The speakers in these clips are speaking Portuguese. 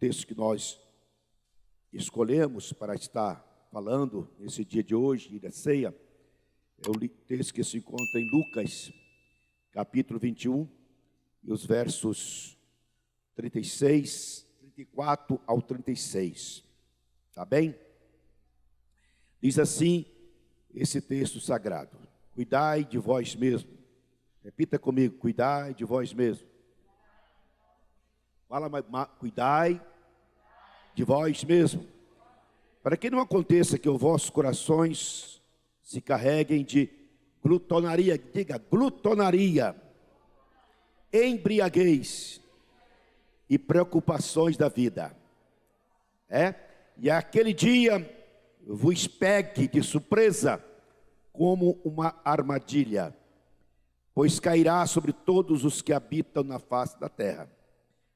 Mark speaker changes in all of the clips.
Speaker 1: texto que nós escolhemos para estar falando nesse dia de hoje, da ceia, é o texto que se encontra em Lucas, capítulo 21, e os versos 36, 34 ao 36. Tá bem? Diz assim esse texto sagrado: cuidai de vós mesmo. Repita comigo: cuidai de vós mesmo. Fala mais, cuidai de vós mesmo, para que não aconteça que os vossos corações se carreguem de glutonaria, diga glutonaria, embriaguez e preocupações da vida. E aquele dia vos pegue de surpresa como uma armadilha, pois cairá sobre todos os que habitam na face da terra.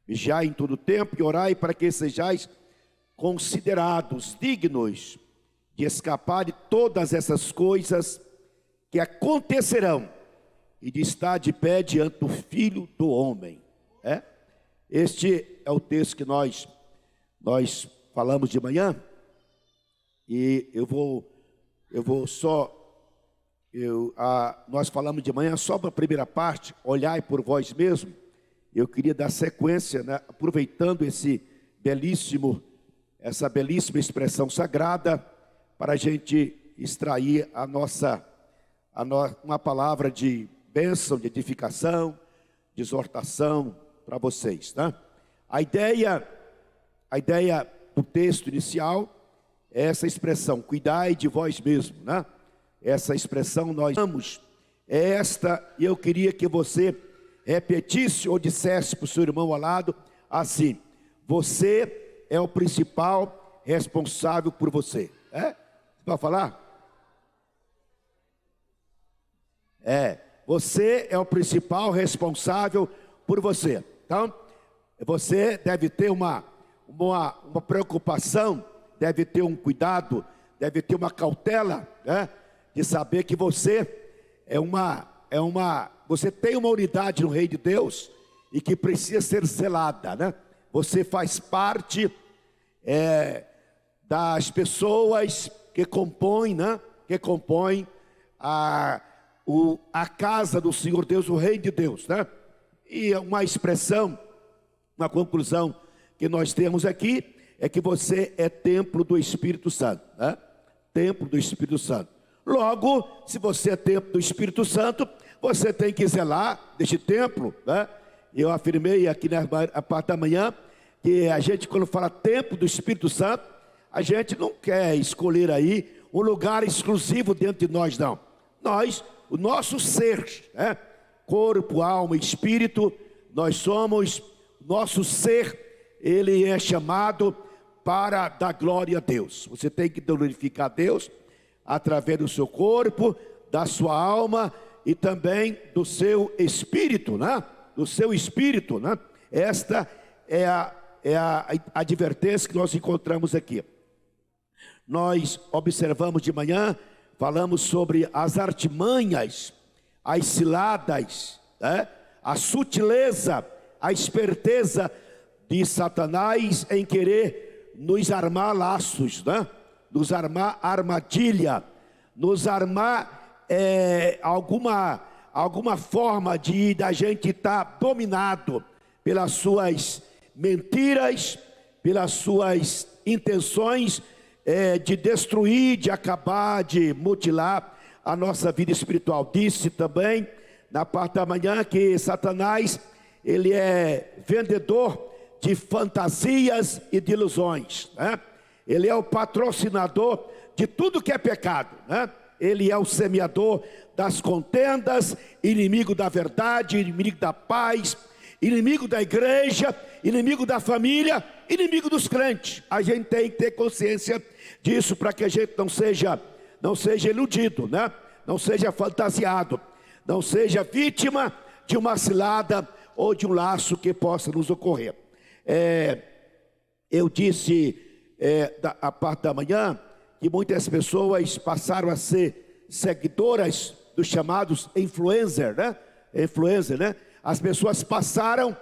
Speaker 1: Vigiai em todo tempo e orai para que sejais considerados dignos de escapar de todas essas coisas que acontecerão e de estar de pé diante do Filho do Homem. Este é o texto que nós falamos de manhã, e nós falamos de manhã só para a primeira parte, olhai por vós mesmo. Eu queria dar sequência, aproveitando essa belíssima expressão sagrada, para a gente extrair uma palavra de bênção, de edificação, de exortação para vocês. A ideia do texto inicial é essa expressão: cuidai de vós mesmo. Essa expressão nós amamos, é esta, e eu queria que você repetisse ou dissesse para o seu irmão ao lado assim: você é o principal responsável por você. Vai falar? Você é o principal responsável por você. Então, você deve ter uma preocupação, deve ter um cuidado, deve ter uma cautela, de saber que você você tem uma unidade no reino de Deus e que precisa ser zelada, Você faz parte das pessoas que compõem, a casa do Senhor Deus, o reino de Deus, E uma expressão, uma conclusão que nós temos aqui é que você é templo do Espírito Santo, Templo do Espírito Santo. Logo, se você é templo do Espírito Santo, você tem que zelar deste templo, Eu afirmei aqui na parte da manhã que a gente, quando fala templo do Espírito Santo, a gente não quer escolher aí um lugar exclusivo dentro de nós, não. O nosso ser, corpo, alma e espírito, nosso ser, ele é chamado para dar glória a Deus. Você tem que glorificar a Deus através do seu corpo, da sua alma e também do seu espírito, Do seu espírito, Esta é a advertência que nós encontramos aqui. Nós observamos de manhã, falamos sobre as artimanhas, as ciladas, a sutileza, a esperteza de Satanás em querer nos armar laços, Nos armar armadilha, nos armar alguma forma da gente estar dominado pelas suas mentiras, pelas suas intenções de destruir, de acabar, de mutilar a nossa vida espiritual. Disse também na parte da manhã que Satanás, ele é vendedor de fantasias e de ilusões, Ele é o patrocinador de tudo que é pecado, Ele é o semeador das contendas, inimigo da verdade, inimigo da paz, inimigo da igreja, inimigo da família, inimigo dos crentes. A gente tem que ter consciência disso para que a gente não seja iludido, Não seja fantasiado, não seja vítima de uma cilada ou de um laço que possa nos ocorrer. Eu disse a parte da manhã que muitas pessoas passaram a ser seguidoras dos chamados influencer, As pessoas passaram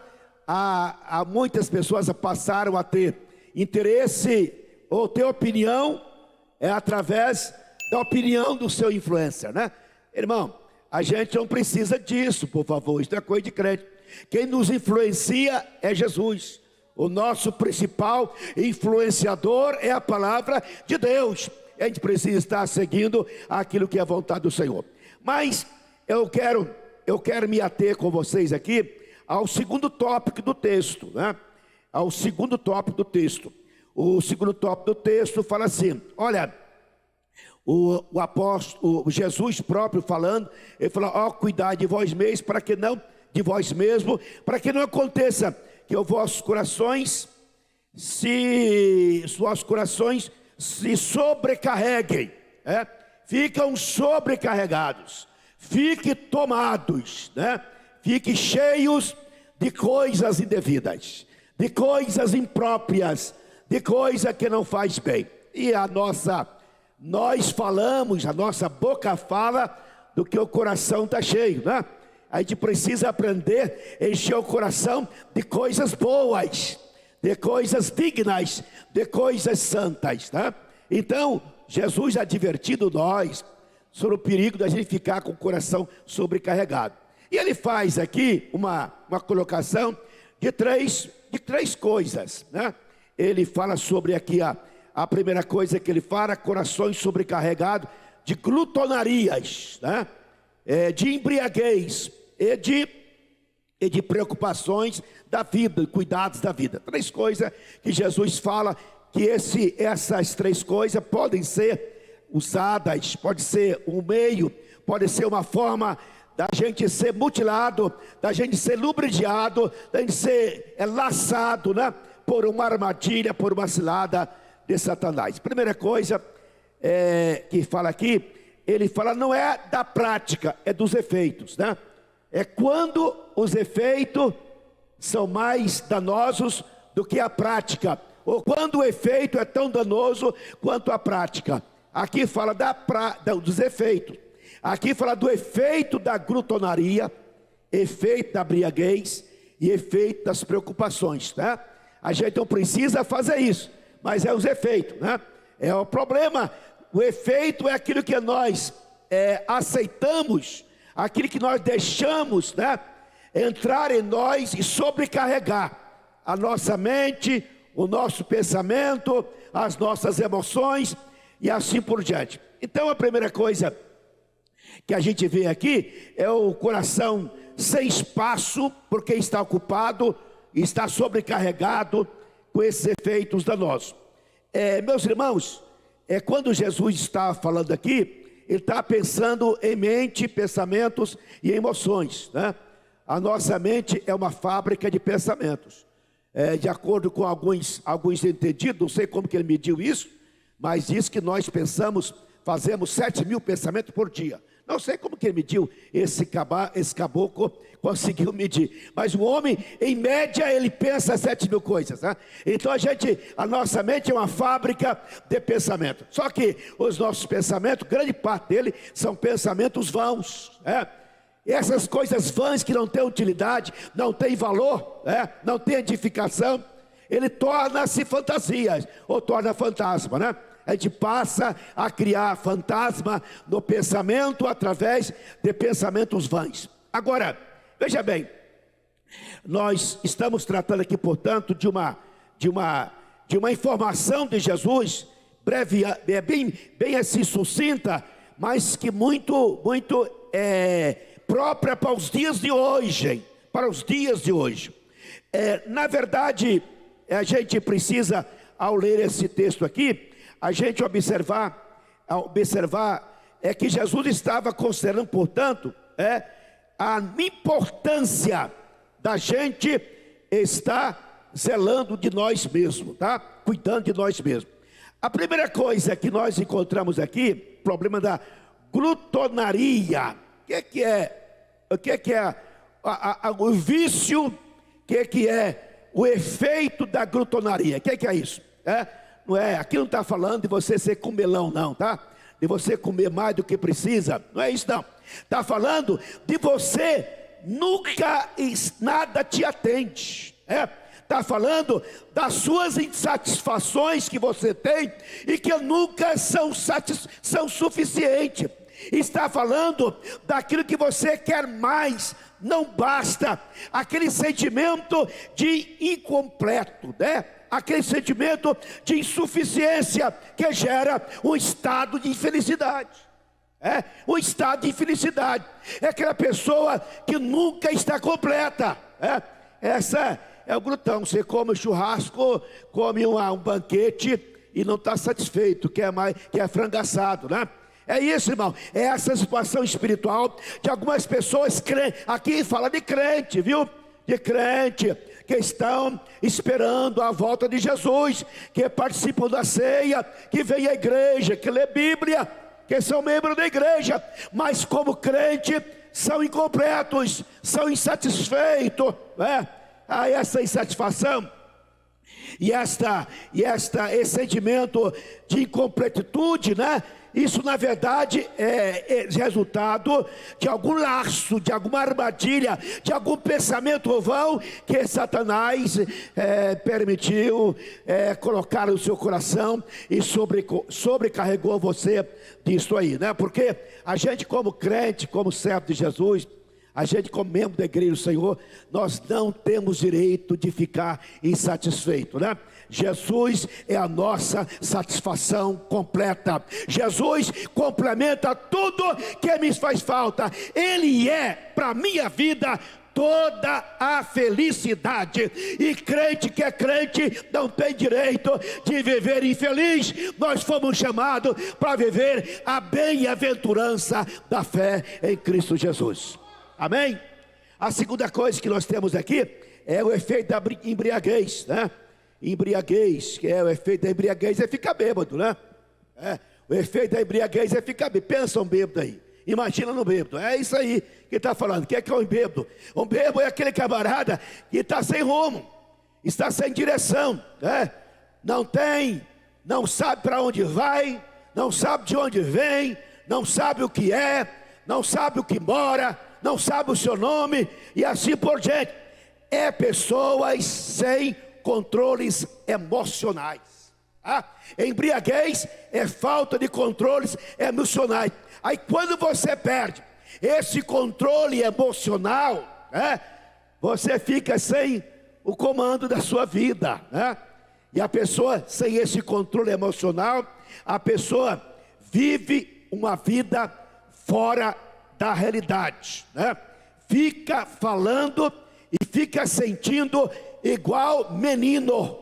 Speaker 1: muitas pessoas passaram a ter interesse ou ter opinião através da opinião do seu influencer, né? Irmão, a gente não precisa disso, por favor, isso é coisa de crente. Quem nos influencia é Jesus. O nosso principal influenciador é a palavra de Deus. A gente precisa estar seguindo aquilo que é a vontade do Senhor. Mas eu quero me ater com vocês aqui ao segundo tópico do texto, né? Ao segundo tópico do texto. O segundo tópico do texto fala assim: olha, o apóstolo, Jesus próprio falando, ele fala: ó, cuidai de vós mesmos, para que não aconteça que os vossos corações se sobrecarreguem, ficam sobrecarregados, fiquem tomados, né? Fiquem cheios de coisas indevidas, de coisas impróprias, de coisa que não faz bem. E nós falamos, a nossa boca fala do que o coração está cheio, né? A gente precisa aprender a encher o coração de coisas boas, de coisas dignas, de coisas santas, tá? Então, Jesus advertindo nós sobre o perigo da gente ficar com o coração sobrecarregado. E ele faz aqui uma colocação de três coisas, né? Ele fala sobre aqui a primeira coisa que ele fala: corações sobrecarregados de glutonarias, né? De embriaguez e de preocupações da vida, cuidados da vida. Três coisas que Jesus fala que essas três coisas podem ser usadas, pode ser um meio, pode ser uma forma da gente ser mutilado, da gente ser lubridiado, da gente ser laçado, né? Por uma armadilha, por uma cilada de Satanás. Primeira coisa que fala aqui, ele fala não é da prática, é dos efeitos, né? É quando os efeitos são mais danosos do que a prática, ou quando o efeito é tão danoso quanto a prática. Aqui fala dos efeitos. Aqui fala do efeito da glutonaria, efeito da embriaguez e efeito das preocupações, né? A gente não precisa fazer isso, mas é os efeitos, né? É o problema. O efeito é aquilo que nós aceitamos, aquilo que nós deixamos, né, entrar em nós e sobrecarregar a nossa mente, o nosso pensamento, as nossas emoções e assim por diante. Então a primeira coisa que a gente vê aqui é o coração sem espaço, porque está ocupado, está sobrecarregado com esses efeitos danosos. Meus irmãos, quando Jesus está falando aqui, ele está pensando em mente, pensamentos e emoções, né? A nossa mente é uma fábrica de pensamentos. De acordo com alguns entendidos, não sei como que ele mediu isso, mas diz que nós fazemos 7.000 pensamentos por dia. Não sei como que ele mediu, esse caboclo conseguiu medir. Mas o homem, em média, ele pensa 7.000 coisas, né? Então a nossa mente é uma fábrica de pensamento. Só que os nossos pensamentos, grande parte deles, são pensamentos vãos, né? E essas coisas vãs que não têm utilidade, não têm valor, né? Não têm edificação, ele torna-se fantasias, ou torna fantasma, né? A gente passa a criar fantasma no pensamento através de pensamentos vãs. Agora, veja bem, nós estamos tratando aqui, portanto, de uma informação de Jesus, breve, bem assim sucinta, mas que muito própria para os dias de hoje, na verdade, a gente precisa, ao ler esse texto aqui, a gente observar que Jesus estava considerando, portanto, a importância da gente estar zelando de nós mesmos, tá? Cuidando de nós mesmos. A primeira coisa que nós encontramos aqui, problema da glutonaria. O que é o vício? O que é o efeito da glutonaria? O que é isso? Não é, aqui não está falando de você ser comelão, não, tá? De você comer mais do que precisa, não é isso não. Está falando de você nunca, nada te atende. Está falando das suas insatisfações que você tem e que nunca são suficientes. Está falando daquilo que você quer mais, não basta. Aquele sentimento de incompleto, aquele sentimento de insuficiência que gera um estado de infelicidade. Um estado de infelicidade. É aquela pessoa que nunca está completa. Essa é o glutão. Você come churrasco, come um banquete e não está satisfeito, quer frango assado, É isso, irmão. É essa situação espiritual de algumas pessoas crentes. Aqui fala de crente, viu? De crente que estão esperando a volta de Jesus, que participam da ceia, que vem à igreja, que lê Bíblia, que são membros da igreja, mas como crente são incompletos, são insatisfeitos, essa insatisfação e esse sentimento de incompletitude, isso na verdade é resultado de algum laço, de alguma armadilha, de algum pensamento vão que Satanás permitiu colocar no seu coração e sobrecarregou você disso aí, Porque a gente como crente, como servo de Jesus, a gente como membro da igreja do Senhor, nós não temos direito de ficar insatisfeito, Jesus é a nossa satisfação completa. Jesus complementa tudo que me faz falta. Ele é para a minha vida toda a felicidade. E crente que é crente não tem direito de viver infeliz. Nós fomos chamados para viver a bem-aventurança da fé em Cristo Jesus. Amém? A segunda coisa que nós temos aqui é o efeito da embriaguez, Embriaguez, que é o efeito da embriaguez, é ficar bêbado, O efeito da embriaguez é ficar bêbado. Pensa um bêbado aí, imagina no bêbado. É isso aí que está falando. O que é um bêbado? Um bêbado é aquele camarada que está sem rumo, está sem direção, não sabe para onde vai, não sabe de onde vem, não sabe o que é, não sabe o que mora, não sabe o seu nome e assim por diante. É pessoas sem controles emocionais. Embriaguez é falta de controles emocionais. Aí quando você perde esse controle emocional, você fica sem o comando da sua vida, E a pessoa sem esse controle emocional, a pessoa vive uma vida fora da realidade, Fica falando e fica sentindo igual menino.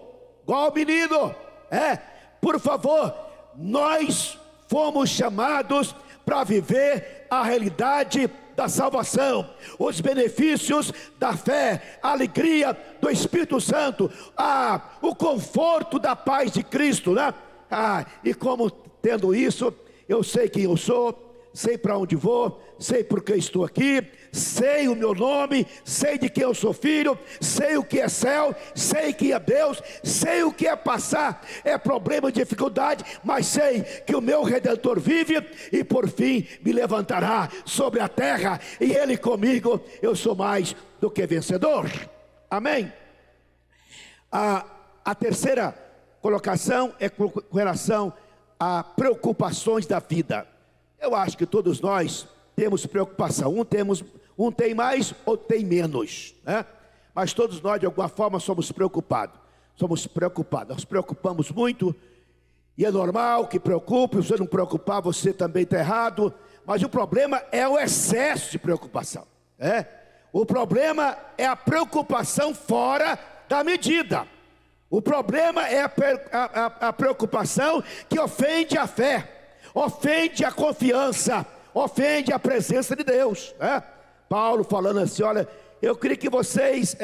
Speaker 1: Por favor, nós fomos chamados para viver a realidade da salvação, os benefícios da fé, a alegria do Espírito Santo, o conforto da paz de Cristo, e como tendo isso, eu sei quem eu sou, sei para onde vou, sei por que estou aqui, sei o meu nome, sei de quem eu sou filho, sei o que é céu, sei que é Deus, sei o que é passar, problema, dificuldade, mas sei que o meu Redentor vive e por fim me levantará sobre a terra e Ele comigo, eu sou mais do que vencedor. Amém? A terceira colocação é com relação a preocupações da vida. Eu acho que todos nós temos preocupação. Um tem mais, outro tem menos, Mas todos nós de alguma forma somos preocupados. Nós preocupamos muito. E é normal que preocupe. Se você não preocupar, você também está errado. Mas o problema é o excesso de preocupação, O problema é a preocupação fora da medida. O problema é a preocupação que ofende a fé, ofende a confiança, ofende a presença de Deus, Paulo falando assim, olha, eu queria que vocês,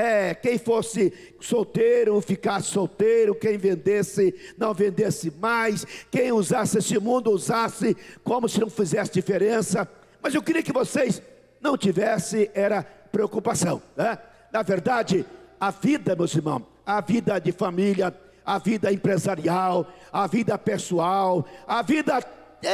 Speaker 1: quem fosse solteiro, ficasse solteiro, quem vendesse, não vendesse mais, quem usasse esse mundo, usasse como se não fizesse diferença, mas eu queria que vocês não tivessem, preocupação, Na verdade, a vida, meus irmãos, a vida de família, a vida empresarial, a vida pessoal, a vida,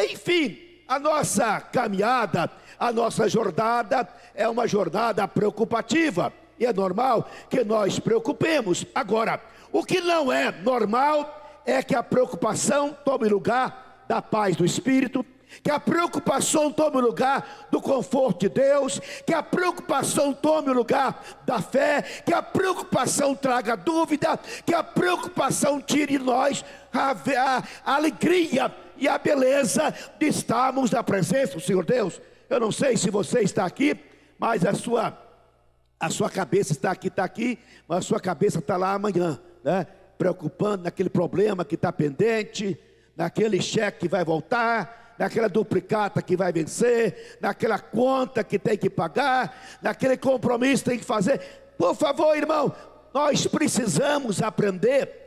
Speaker 1: enfim, a nossa caminhada, a nossa jornada é uma jornada preocupativa. e é normal que nós preocupemos. Agora, o que não é normal é que a preocupação tome lugar da paz do Espírito, que a preocupação tome o lugar do conforto de Deus, que a preocupação tome o lugar da fé, que a preocupação traga dúvida, que a preocupação tire de nós a alegria e a beleza de estarmos na presença do Senhor Deus. Eu não sei se você está aqui, mas a sua cabeça está aqui, mas a sua cabeça está lá amanhã, né? Preocupando naquele problema que está pendente, naquele cheque que vai voltar, naquela duplicata que vai vencer, naquela conta que tem que pagar, naquele compromisso que tem que fazer. Por favor, irmão, nós precisamos aprender.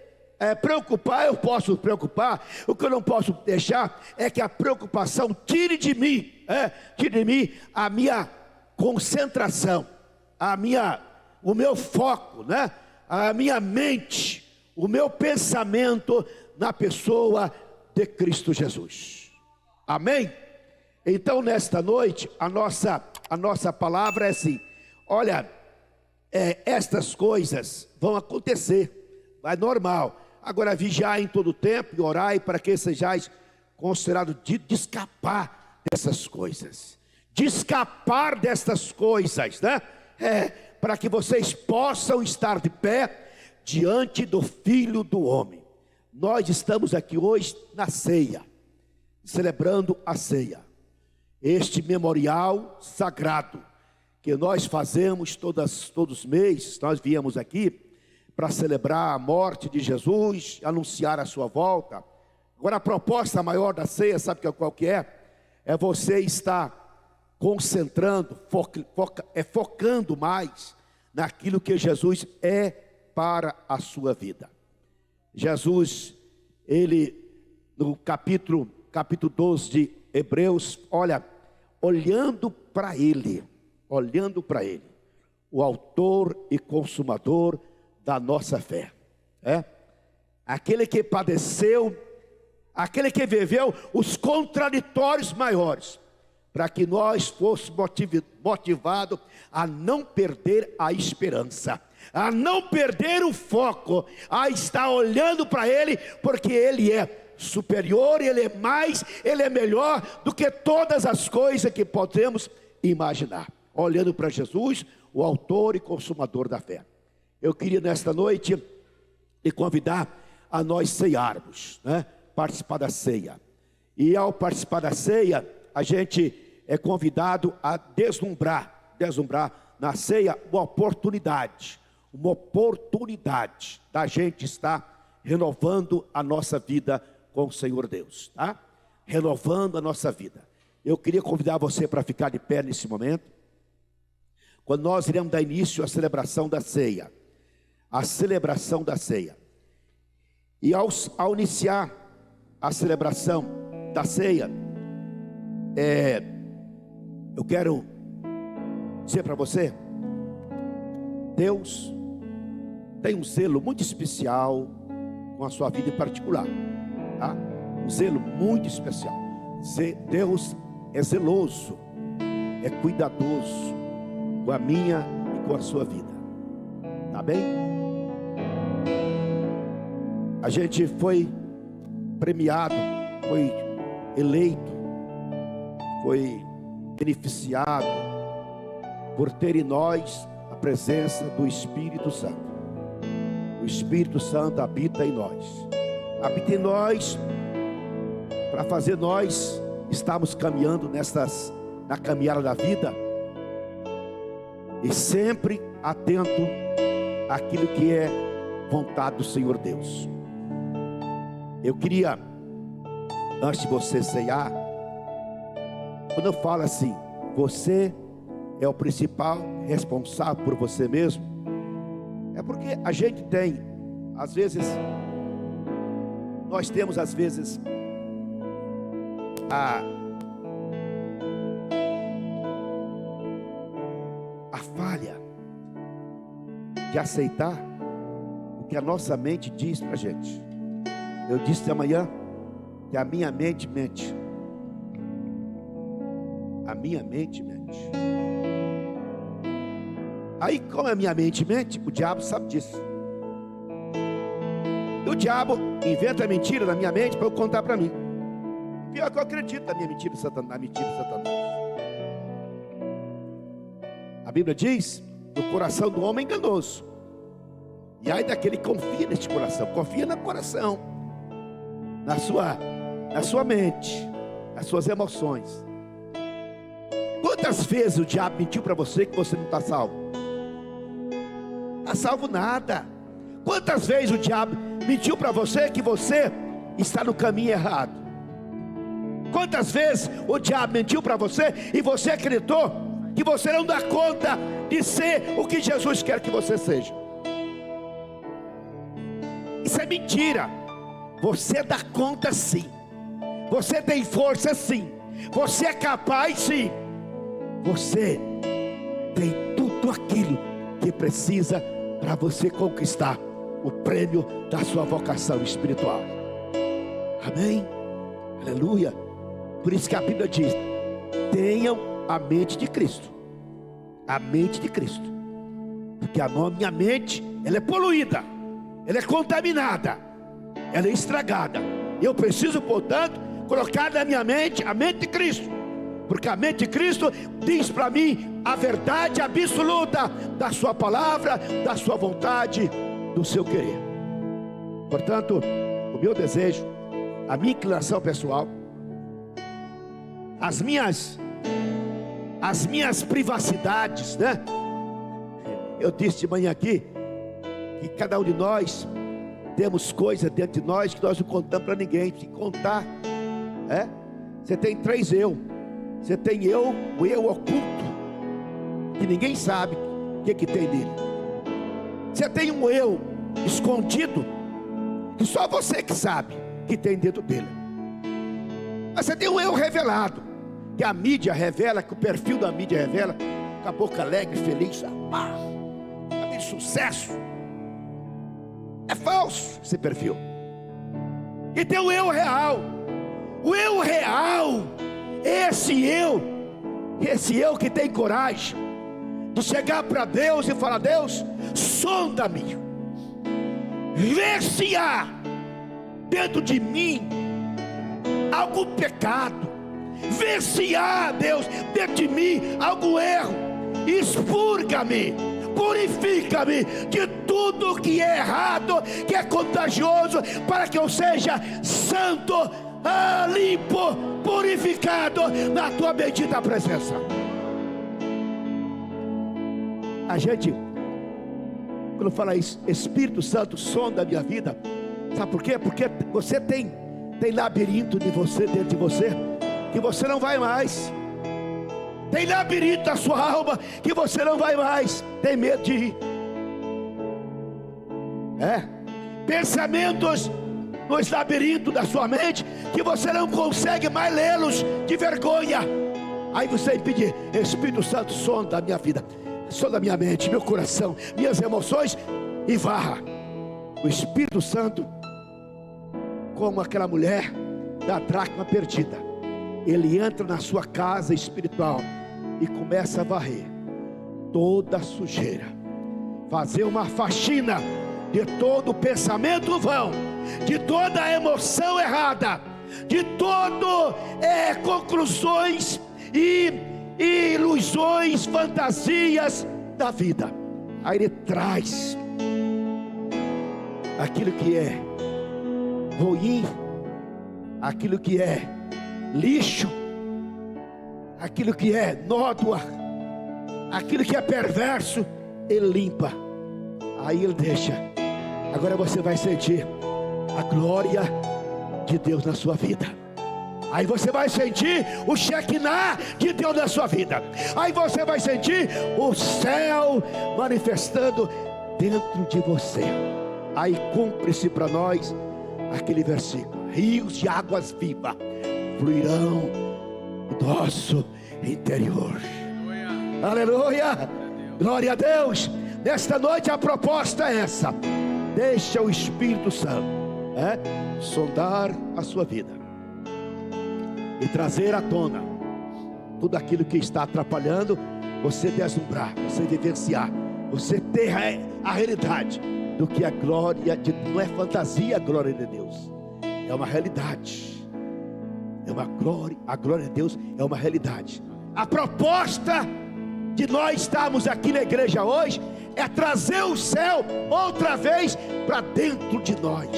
Speaker 1: Preocupar, eu posso preocupar. O que eu não posso deixar é que a preocupação tire de mim a minha concentração, o meu foco, né? A minha mente, o meu pensamento na pessoa de Cristo Jesus. Amém? Então nesta noite a nossa palavra é assim: olha, estas coisas vão acontecer, é normal. Agora vigiai em todo tempo e orai para que sejais considerados de escapar dessas coisas. De escapar destas coisas, né? Para que vocês possam estar de pé diante do Filho do Homem. Nós estamos aqui hoje na ceia, celebrando a ceia, este memorial sagrado que nós fazemos todos os meses. Nós viemos aqui para celebrar a morte de Jesus, anunciar a sua volta. Agora a proposta maior da ceia, sabe qual que é? É você estar concentrando, focando mais naquilo que Jesus é para a sua vida. Jesus, ele no capítulo 12 de Hebreus, olha, olhando para ele, o autor e consumador da nossa fé, aquele que padeceu, aquele que viveu os contraditórios maiores, para que nós fôssemos motivados a não perder a esperança, a não perder o foco, a estar olhando para ele, porque ele é superior, ele é mais, ele é melhor do que todas as coisas que podemos imaginar. Olhando para Jesus, o autor e consumador da fé. Eu queria nesta noite lhe convidar a nós ceiarmos, né? Participar da ceia. E ao participar da ceia, a gente é convidado a deslumbrar na ceia uma oportunidade da gente estar renovando a nossa vida com o Senhor Deus, tá? Renovando a nossa vida. Eu queria convidar você para ficar de pé nesse momento, quando nós iremos dar início à celebração da ceia. A celebração da ceia. E ao iniciar a celebração da ceia, eu quero dizer para você, Deus tem um zelo muito especial com a sua vida em particular, tá? Um zelo muito especial. Deus é zeloso, é cuidadoso com a minha e com a sua vida, tá bem? A gente foi premiado, foi eleito, foi beneficiado por ter em nós a presença do Espírito Santo. O Espírito Santo habita em nós para fazer nós estarmos caminhando na caminhada da vida, e sempre atento àquilo que é vontade do Senhor Deus. Eu queria, antes de você ceiar, quando eu falo assim, você é o principal responsável por você mesmo, é porque a gente tem, às vezes, nós temos às vezes a falha de aceitar o que a nossa mente diz para a gente. Eu disse de amanhã que a minha mente mente. A minha mente mente. Aí, como a minha mente mente, o diabo sabe disso. E o diabo inventa mentira na minha mente para eu contar para mim. Pior que eu acredito na minha mentira de Satanás, na mentira de Satanás. A Bíblia diz: o coração do homem é enganoso. E aí daquele que confia neste coração, confia no coração, na sua mente, nas suas emoções. Quantas vezes o diabo mentiu para você que você não está salvo? Está salvo nada. Quantas vezes o diabo mentiu para você que você está no caminho errado? Quantas vezes o diabo mentiu para você e você acreditou que você não dá conta de ser o que Jesus quer que você seja? Isso é mentira. Você dá conta sim. Você tem força sim. Você é capaz sim. Você tem tudo aquilo que precisa para você conquistar o prêmio da sua vocação espiritual. Amém? Aleluia. Por isso que a Bíblia diz: tenham a mente de Cristo. A mente de Cristo. Porque a minha mente, ela é poluída, ela é contaminada, ela é estragada. Eu preciso, portanto, colocar na minha mente a mente de Cristo. Porque a mente de Cristo diz para mim a verdade absoluta da sua palavra, da sua vontade, do seu querer. Portanto, o meu desejo, a minha inclinação pessoal, as minhas privacidades, né? Eu disse de manhã aqui que cada um de nós temos coisas dentro de nós que nós não contamos para ninguém. Se contar, você tem 3 eu. Você tem o eu oculto, que ninguém sabe o que tem nele. Você tem um eu escondido, que só você que sabe que tem dentro dele. Mas você tem um eu revelado, que a mídia revela, que o perfil da mídia revela, com a boca alegre, feliz, tem sucesso. É falso esse perfil. E tem o eu real. O eu real, esse eu que tem coragem de chegar para Deus e falar: Deus, sonda-me, vê se há dentro de mim algum pecado, vê se há, Deus, dentro de mim algum erro, expurga-me, purifica-me de tudo que é errado, que é contagioso, para que eu seja santo, limpo, purificado na tua bendita presença. A gente, quando fala isso, Espírito Santo, sonda a minha vida, sabe por quê? Porque você tem labirinto de você, dentro de você, que você não vai mais. Tem labirinto da sua alma que você não vai mais. Tem medo de ir. Pensamentos nos labirintos da sua mente que você não consegue mais lê-los de vergonha. Aí você tem que pedir: Espírito Santo, sonda a minha vida, sonda a minha mente, meu coração, minhas emoções, e varra. O Espírito Santo, como aquela mulher da dracma perdida, ele entra na sua casa espiritual e começa a varrer toda a sujeira, fazer uma faxina de todo o pensamento vão, de toda a emoção errada, de todo conclusões e ilusões, fantasias da vida. Aí ele traz aquilo que é ruim, aquilo que é lixo, aquilo que é nódoa, aquilo que é perverso, ele limpa. Aí ele deixa. Agora você vai sentir a glória de Deus na sua vida. Aí você vai sentir o Shekinah de Deus na sua vida. Aí você vai sentir o céu manifestando dentro de você. Aí cumpre-se para nós aquele versículo: rios de águas vivas fluirão do nosso interior. Aleluia, glória a Deus. Nesta noite a proposta é essa: deixa o Espírito Santo sondar a sua vida e trazer à tona tudo aquilo que está atrapalhando você deslumbrar, você vivenciar você ter a realidade do que a glória de Deus. Não é fantasia a glória de Deus, é uma realidade. É uma glória, a glória de Deus é uma realidade. A proposta de nós estarmos aqui na igreja hoje é trazer o céu outra vez para dentro de nós.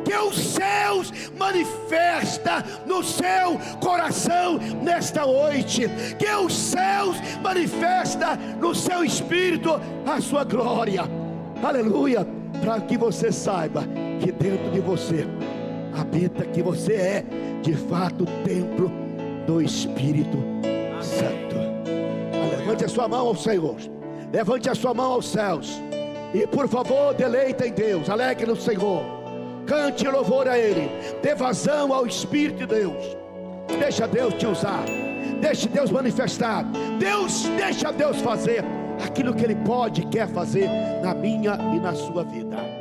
Speaker 1: Que os céus manifesta no seu coração nesta noite, que os céus manifesta no seu espírito a sua glória, aleluia, para que você saiba que dentro de você habita, que você é de fato o templo do Espírito Santo. Levante a sua mão ao Senhor, levante a sua mão aos céus, e por favor deleita em Deus, alegre no Senhor, cante louvor a Ele, dê vazão ao Espírito de Deus. Deixa Deus te usar, deixa Deus manifestar, deixa Deus fazer aquilo que Ele pode e quer fazer na minha e na sua vida.